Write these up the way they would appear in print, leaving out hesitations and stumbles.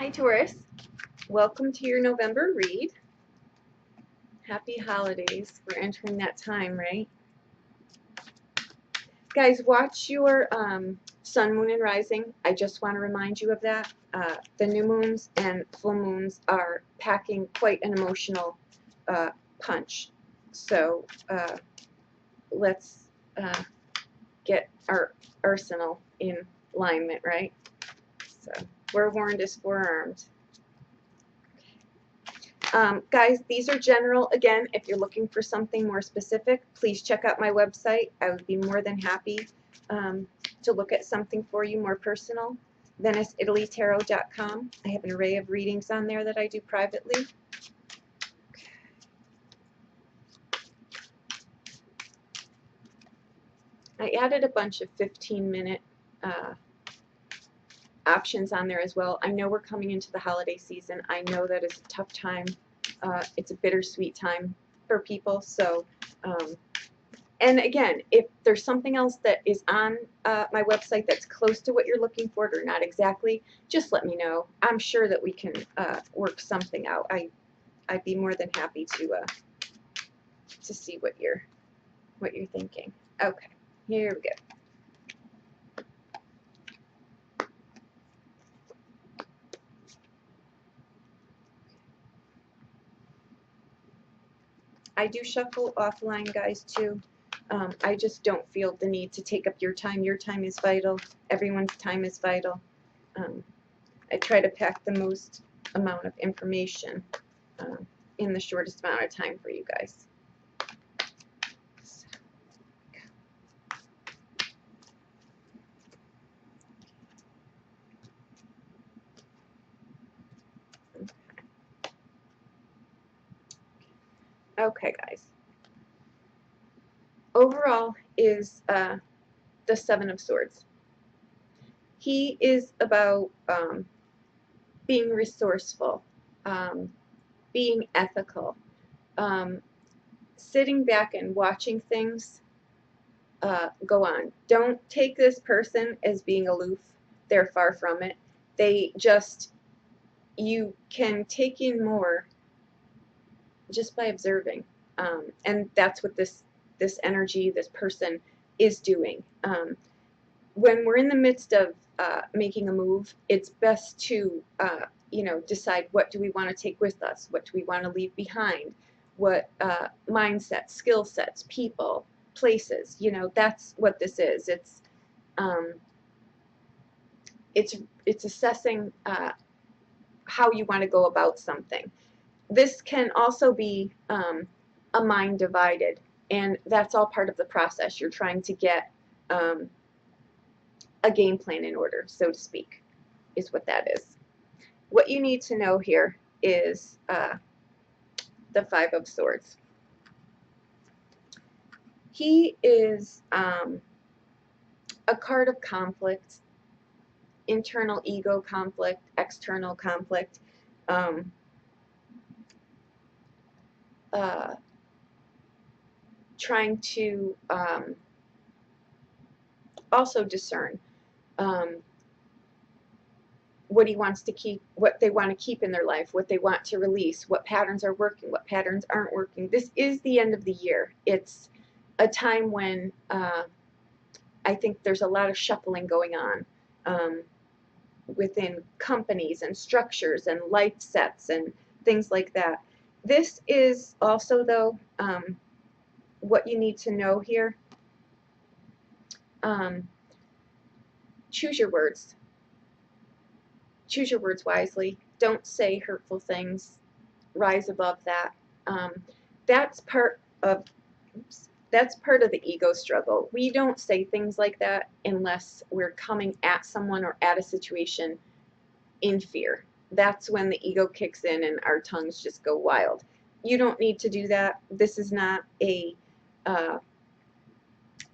Hi Taurus, welcome to your November read. Happy holidays. We're entering that time, right? Guys, watch your sun, moon, and rising. I just want to remind you of that. The new moons and full moons are packing quite an emotional punch. So let's get our arsenal in alignment, right? So we're warned as forearmed. Guys, these are general. Again, if you're looking for something more specific, please check out my website. I would be more than happy to look at something for you more personal. VeniceItalyTarot.com. I have an array of readings on there that I do privately. I added a bunch of 15-minute options on there as well. I know we're coming into the holiday season. I know that it's a tough time. It's a bittersweet time for people. So, and again, if there's something else that is on my website that's close to what you're looking for or not exactly, just let me know. I'm sure that we can work something out. I'd be more than happy to see what you're thinking. Okay, here we go. I do shuffle offline, guys, too. I just don't feel the need to take up your time. Your time is vital. Everyone's time is vital. I try to pack the most amount of information in the shortest amount of time for you guys. Okay, guys. Overall is the Seven of Swords. He is about being resourceful, being ethical, sitting back and watching things go on. Don't take this person as being aloof. They're far from it. They just, you can take in more just by observing. And that's what this energy, this person is doing. When we're in the midst of making a move, it's best to decide, what do we want to take with us? What do we want to leave behind? What mindsets, skill sets, people, places, that's what this is. It's assessing how you want to go about something. This can also be a mind divided, and that's all part of the process. You're trying to get a game plan in order, so to speak, is what that is. What you need to know here is the Five of Swords. He is a card of conflict, internal ego conflict, external conflict, trying to also discern what he wants to keep, what they want to keep in their life, what they want to release, what patterns are working, what patterns aren't working. This is the end of the year. It's a time when I think there's a lot of shuffling going on within companies and structures and life sets and things like that. This is also, though, what you need to know here. Choose your words. Choose your words wisely. Don't say hurtful things. Rise above that. That's part of the ego struggle. We don't say things like that unless we're coming at someone or at a situation in fear. That's when the ego kicks in and our tongues just go wild. You don't need to do that. This is not a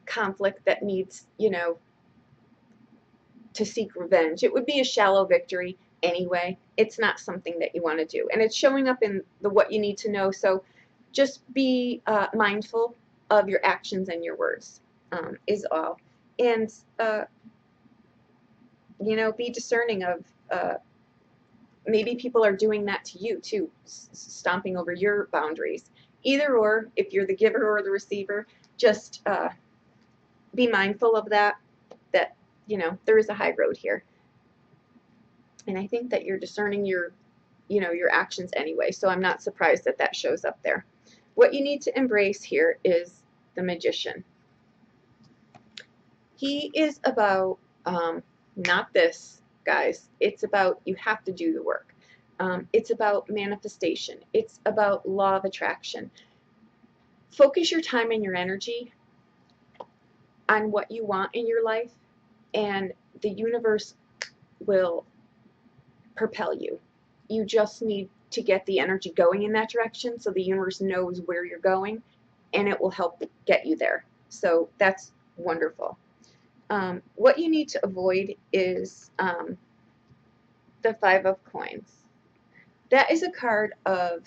conflict that needs, to seek revenge. It would be a shallow victory anyway. It's not something that you want to do. And it's showing up in the what you need to know. So just be mindful of your actions and your words is all. And, be discerning of maybe people are doing that to you too, stomping over your boundaries. Either or, if you're the giver or the receiver, just be mindful of that, there is a high road here. And I think that you're discerning your actions anyway, so I'm not surprised that that shows up there. What you need to embrace here is the Magician. He is about, not this, guys. It's about, you have to do the work. It's about manifestation. It's about law of attraction. Focus your time and your energy on what you want in your life, and the universe will propel you. You just need to get the energy going in that direction so the universe knows where you're going, and it will help get you there. So that's wonderful. What you need to avoid is the Five of Coins. That is a card of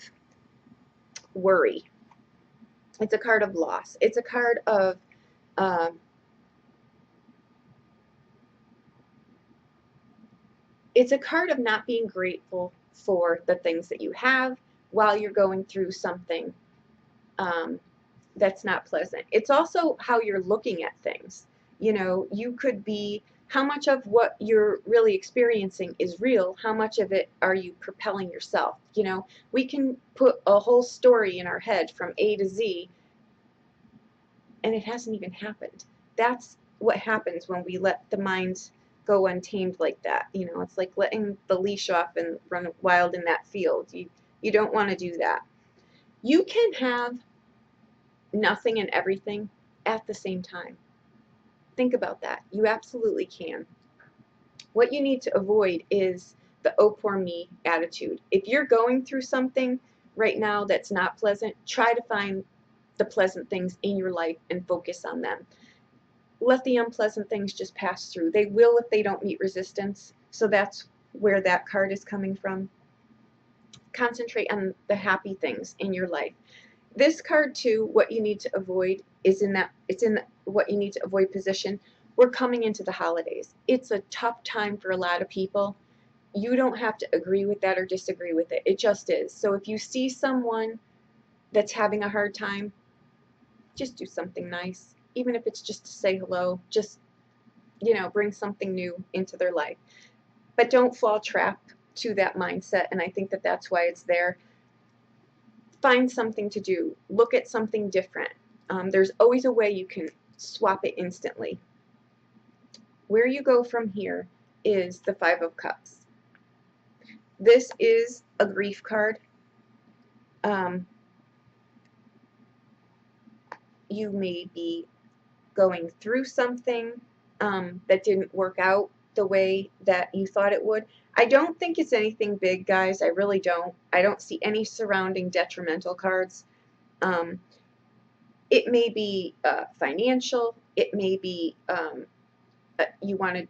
worry. It's a card of loss. It's a card of it's a card of not being grateful for the things that you have while you're going through something that's not pleasant. It's also how you're looking at things. You could be, how much of what you're really experiencing is real? How much of it are you propelling yourself? We can put a whole story in our head from A to Z, and it hasn't even happened. That's what happens when we let the mind go untamed like that. It's like letting the leash off and run wild in that field. You don't want to do that. You can have nothing and everything at the same time. Think about that. You absolutely can. What you need to avoid is the oh poor me attitude. If you're going through something right now that's not pleasant, try to find the pleasant things in your life and focus on them. Let the unpleasant things just pass through. They will if they don't meet resistance. So that's where that card is coming from. Concentrate on the happy things in your life. This card too, what you need to avoid is it's in what you need to avoid position. We're coming into the holidays. It's a tough time for a lot of people. You don't have to agree with that or disagree with it. It just is. So if you see someone that's having a hard time, just do something nice. Even if it's just to say hello, just, bring something new into their life. But don't fall trap to that mindset, and I think that that's why it's there. Find something to do. Look at something different. There's always a way you can swap it instantly. Where you go from here is the Five of Cups. This is a grief card. You may be going through something that didn't work out the way that you thought it would. I don't think it's anything big, guys. I really don't. I don't see any surrounding detrimental cards. It may be financial. It may be you want to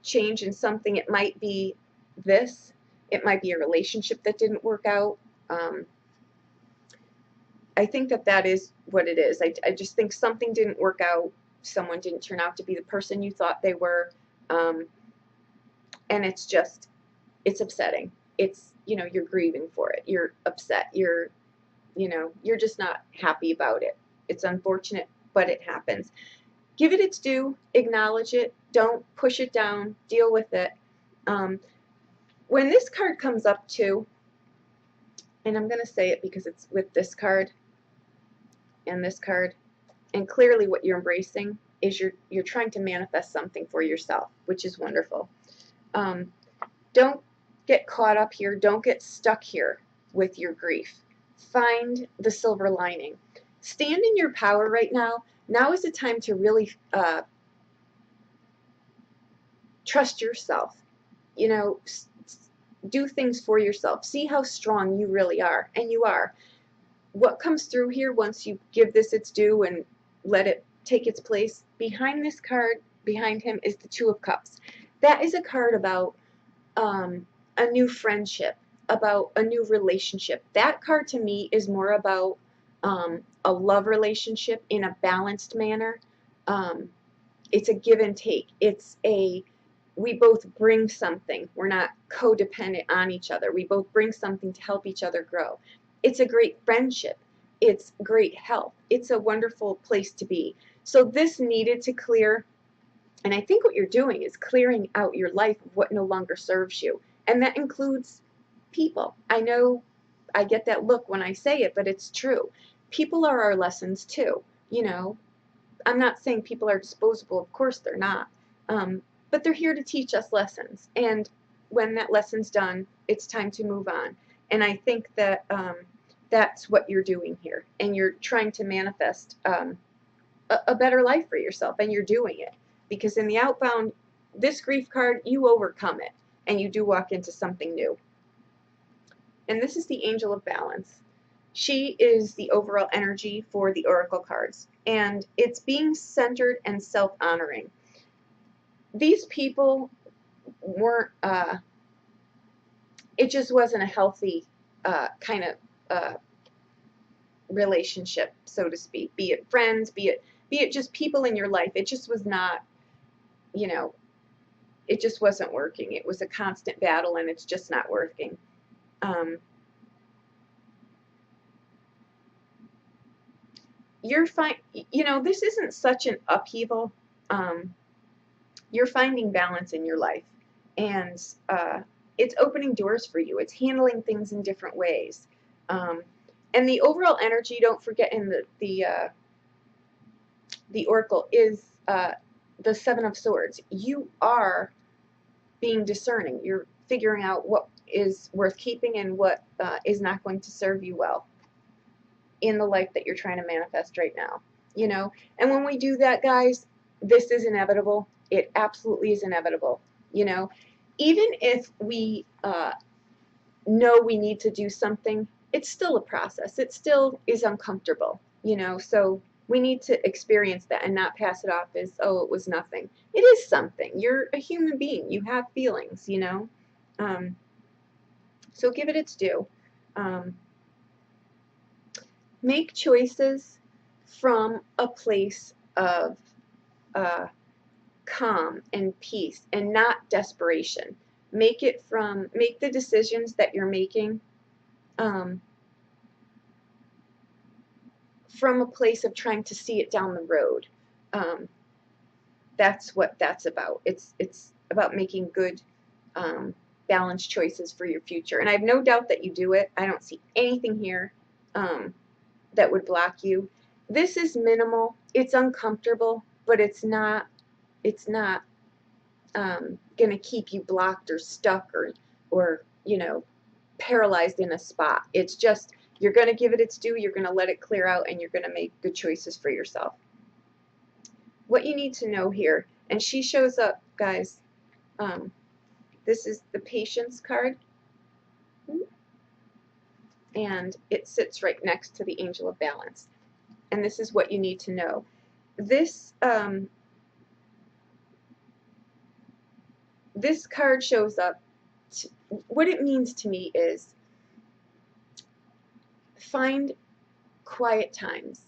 change in something. It might be this. It might be a relationship that didn't work out. I think that is what it is. I just think something didn't work out. Someone didn't turn out to be the person you thought they were. And it's upsetting. It's, you're grieving for it. You're upset. You're just not happy about it. It's unfortunate, but it happens. Give it its due. Acknowledge it. Don't push it down. Deal with it. When this card comes up too, and I'm going to say it because it's with this card and this card, and clearly what you're embracing is you're trying to manifest something for yourself, which is wonderful. Don't get caught up here. Don't get stuck here with your grief. Find the silver lining. Stand in your power right now. Now is the time to really trust yourself. Do things for yourself. See how strong you really are, and you are. What comes through here once you give this its due and let it take its place, behind this card, behind him, is the Two of Cups. That is a card about a new friendship, about a new relationship. That card to me is more about a love relationship in a balanced manner. It's a give and take. It's a we both bring something. We're not codependent on each other. We both bring something to help each other grow. It's a great friendship. It's great health. It's a wonderful place to be. So this needed to clear, and I think what you're doing is clearing out your life of what no longer serves you. And that includes people. I know I get that look when I say it, but it's true. People are our lessons too. You know, I'm not saying people are disposable. Of course they're not. But they're here to teach us lessons. And when that lesson's done, it's time to move on. And I think that that's what you're doing here. And you're trying to manifest a better life for yourself. And you're doing it. Because in the outbound, this grief card, you overcome it. And you do walk into something new. And this is the Angel of Balance. She is the overall energy for the Oracle cards. And it's being centered and self-honoring. These people weren't, it just wasn't a healthy kind of relationship, so to speak. Be it friends, be it just people in your life. It just was not, you know, it just wasn't working. It was a constant battle, and it's just not working. You're fine. You know, this isn't such an upheaval. You're finding balance in your life, and it's opening doors for you. It's handling things in different ways, and the overall energy. Don't forget, in the Oracle is the Seven of Swords. You are being discerning. You're figuring out what is worth keeping and what is not going to serve you well in the life that you're trying to manifest right now. You know, and when we do that, guys, this is inevitable. It absolutely is inevitable. You know, even if we know we need to do something, it's still a process. It still is uncomfortable. You know, so we need to experience that and not pass it off as, oh, it was nothing. It is something. You're a human being. You have feelings. You know, so give it its due. Make choices from a place of calm and peace and not desperation. Make the decisions that you're making from a place of trying to see it down the road. That's what that's about. It's about making good, balanced choices for your future. And I have no doubt that you do it. I don't see anything here that would block you. This is minimal. It's uncomfortable, but it's not going to keep you blocked or stuck or you know, paralyzed in a spot. It's just, you're going to give it its due, you're going to let it clear out, and you're going to make good choices for yourself. What you need to know here, and she shows up, guys, this is the Patience card, and it sits right next to the Angel of Balance. And this is what you need to know. This this card shows up. What it means to me is find quiet times.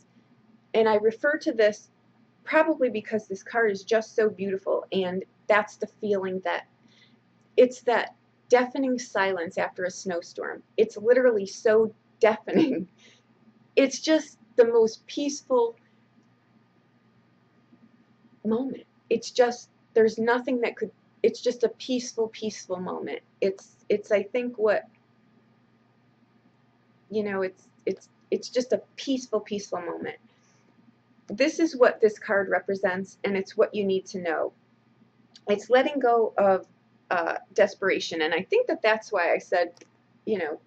And I refer to this probably because this card is just so beautiful, and that's the feeling that it's that deafening silence after a snowstorm. It's literally so deafening. It's just the most peaceful moment. It's just, there's nothing that could, it's just a peaceful moment. It's I think what, you know, it's just a peaceful moment. This is what this card represents, and it's what you need to know. It's letting go of desperation, and I think that that's why I said, you know,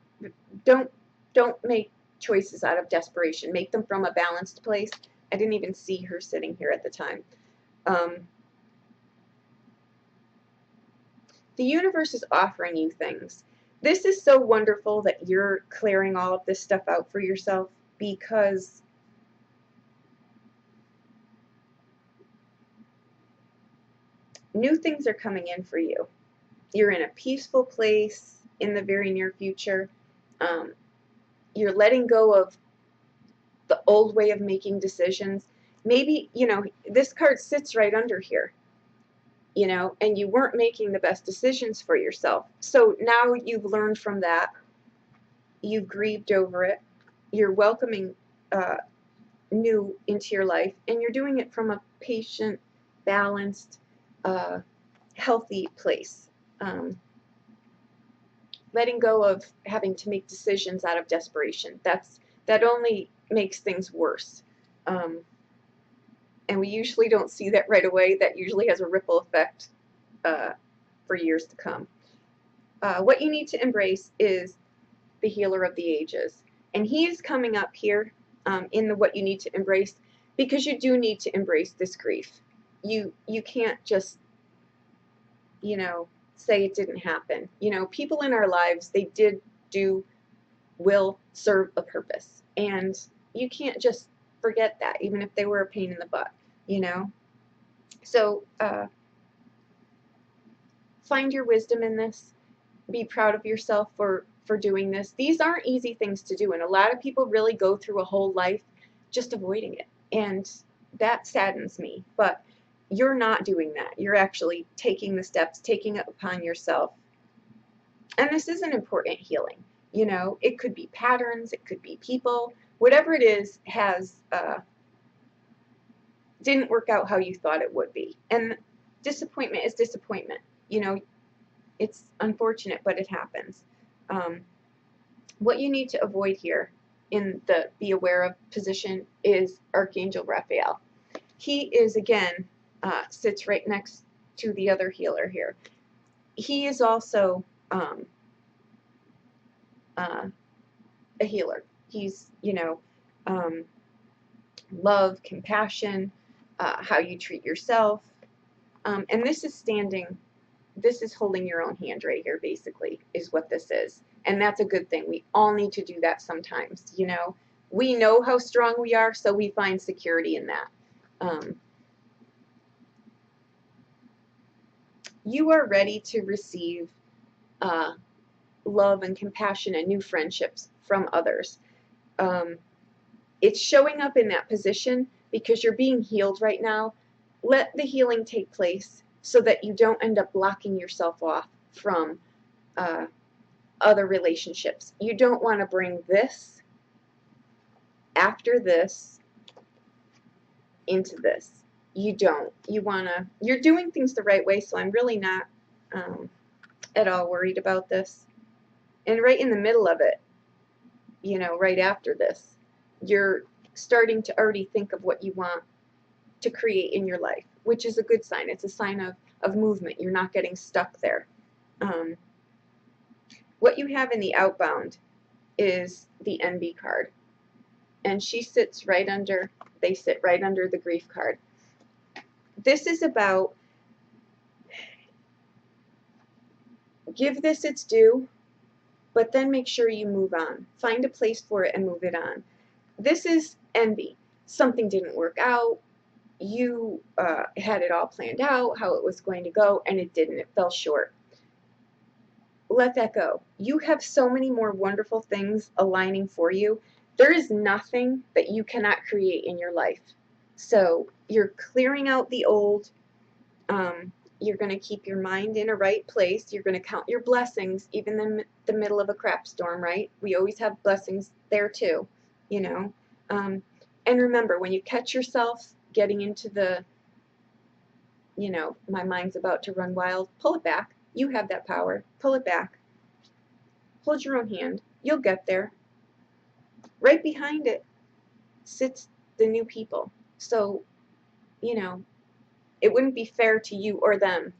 don't make choices out of desperation. Make them from a balanced place. I didn't even see her sitting here at the time. The universe is offering you things. This is so wonderful that you're clearing all of this stuff out for yourself, because new things are coming in for you. You're in a peaceful place in the very near future. You're letting go of the old way of making decisions. Maybe, you know, this card sits right under here. you know, and you weren't making the best decisions for yourself. So now you've learned from that, you've grieved over it, you're welcoming new into your life, and you're doing it from a patient, balanced, healthy place. Letting go of having to make decisions out of desperation. That only makes things worse. And we usually don't see that right away. That usually has a ripple effect for years to come. What you need to embrace is the healer of the ages. And he's coming up here in the what you need to embrace, because you do need to embrace this grief. You can't just, you know, say it didn't happen. You know, people in our lives, they will serve a purpose. And you can't just forget that, even if they were a pain in the butt, you know? So find your wisdom in this. Be proud of yourself for doing this. These aren't easy things to do, and a lot of people really go through a whole life just avoiding it, and that saddens me. But you're not doing that. You're actually taking the steps, taking it upon yourself. And this is an important healing. You know, it could be patterns, it could be people, whatever it is has didn't work out how you thought it would be. And disappointment is disappointment. You know, it's unfortunate, but it happens. What you need to avoid here in the be aware of position is Archangel Raphael. He is, again, sits right next to the other healer here. He is also a healer. He's, you know, love, compassion, how you treat yourself. And this is holding your own hand right here, basically, is what this is. And that's a good thing. We all need to do that sometimes, you know. We know how strong we are, so we find security in that. You are ready to receive love and compassion and new friendships from others. It's showing up in that position because you're being healed right now. Let the healing take place so that you don't end up blocking yourself off from other relationships. You don't want to bring this after this into this. You don't. You want to, you're doing things the right way, so I'm really not at all worried about this. And right in the middle of it, you know, right after this, you're starting to already think of what you want to create in your life, which is a good sign. It's a sign of movement. You're not getting stuck there. What you have in the outbound is the envy card. And she sits right under, they sit right under the grief card. This is about give this its due, but then make sure you move on. Find a place for it and move it on. This is envy. Something didn't work out. You had it all planned out, how it was going to go, and it didn't. It fell short. Let that go. You have so many more wonderful things aligning for you. There is nothing that you cannot create in your life. So you're clearing out the old. You're going to keep your mind in a right place. You're going to count your blessings, even in the middle of a crap storm, right? We always have blessings there too, you know. And remember, when you catch yourself getting into the, you know, my mind's about to run wild, pull it back. You have that power. Pull it back. Hold your own hand. You'll get there. Right behind it sits the new people. So, you know, it wouldn't be fair to you or them.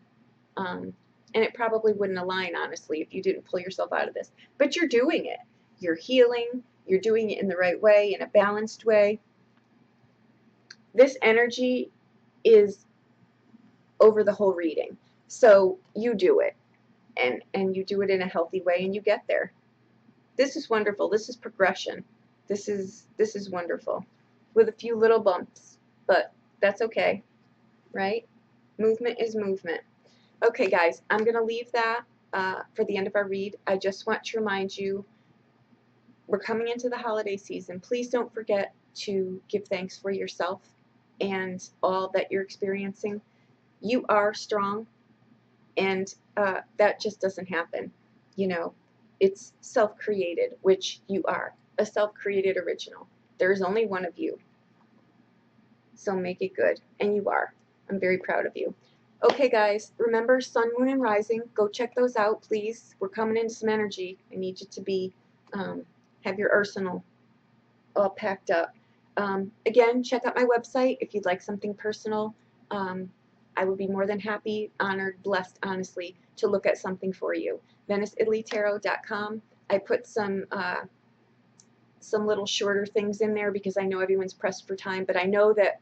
And it probably wouldn't align, honestly, if you didn't pull yourself out of this. But you're doing it. You're healing. You're doing it in the right way, in a balanced way. This energy is over the whole reading. So you do it. And you do it in a healthy way, and you get there. This is wonderful. This is progression. This is wonderful. With a few little bumps. But that's okay. Right? Movement is movement. Okay, guys, I'm going to leave that for the end of our read. I just want to remind you, we're coming into the holiday season. Please don't forget to give thanks for yourself and all that you're experiencing. You are strong, and that just doesn't happen. You know, it's self-created, which you are, a self-created original. There's only one of you, so make it good, and you are. I'm very proud of you. Okay, guys, remember Sun, Moon, and Rising. Go check those out, please. We're coming into some energy. I need you to be have your arsenal all packed up. Again, check out my website if you'd like something personal. I would be more than happy, honored, blessed, honestly, to look at something for you. VeniceItalyTarot.com. I put some little shorter things in there because I know everyone's pressed for time, but I know that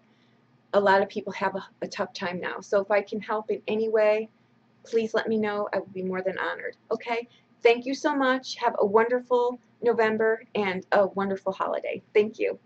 a lot of people have a tough time now. So if I can help in any way, please let me know. I would be more than honored. Okay? Thank you so much. Have a wonderful November and a wonderful holiday. Thank you.